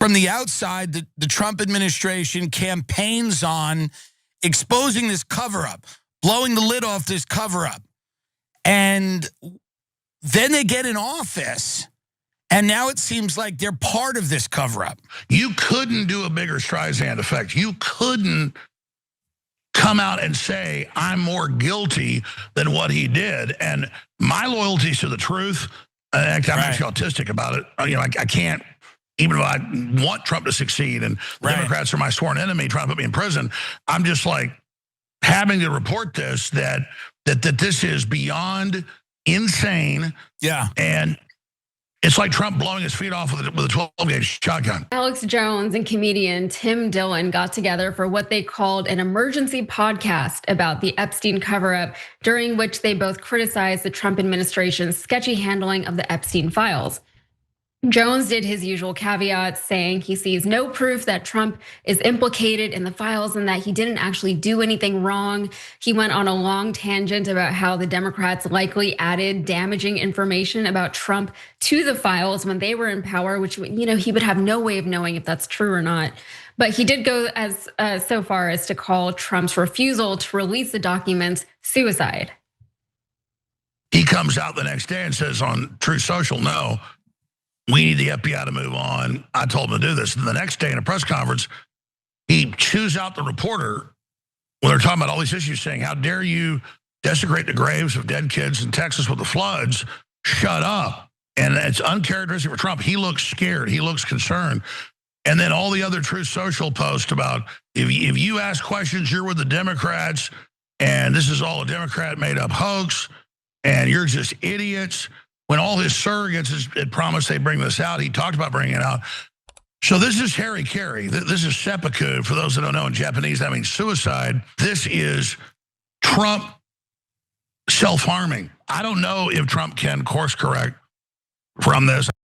from the outside, the Trump administration campaigns on exposing this cover-up, blowing the lid off this cover-up. And then they get in office, and now it seems like they're part of this cover-up. You couldn't do a bigger Streisand effect. You couldn't come out and say, I'm more guilty than what he did. And my loyalty is to the truth. I'm actually autistic about it. You know, I can't, even though I want Trump to succeed and the Democrats are my sworn enemy trying to put me in prison, I'm just like having to report this, that this is beyond insane. Yeah. And it's like Trump blowing his feet off with a 12-gauge shotgun. Alex Jones and comedian Tim Dillon got together for what they called an emergency podcast about the Epstein cover-up, during which they both criticized the Trump administration's sketchy handling of the Epstein files. Jones did his usual caveat, saying he sees no proof that Trump is implicated in the files and that he didn't actually do anything wrong. He went on a long tangent about how the Democrats likely added damaging information about Trump to the files when they were in power, which, you know, he would have no way of knowing if that's true or not. But he did go as so far as to call Trump's refusal to release the documents suicide. He comes out the next day and says on Truth Social, no, we need the FBI to move on. I told him to do this. And the next day in a press conference, he chews out the reporter when they're talking about all these issues, saying, how dare you desecrate the graves of dead kids in Texas with the floods? Shut up. And it's uncharacteristic for Trump. He looks scared. He looks concerned. And then all the other Truth Social posts about if you ask questions, you're with the Democrats, and this is all a Democrat made up hoax, and you're just idiots. When all his surrogates had promised they'd bring this out, he talked about bringing it out. So this is harikari. This is seppuku. For those that don't know, in Japanese, that means suicide. This is Trump self-harming. I don't know if Trump can course correct from this.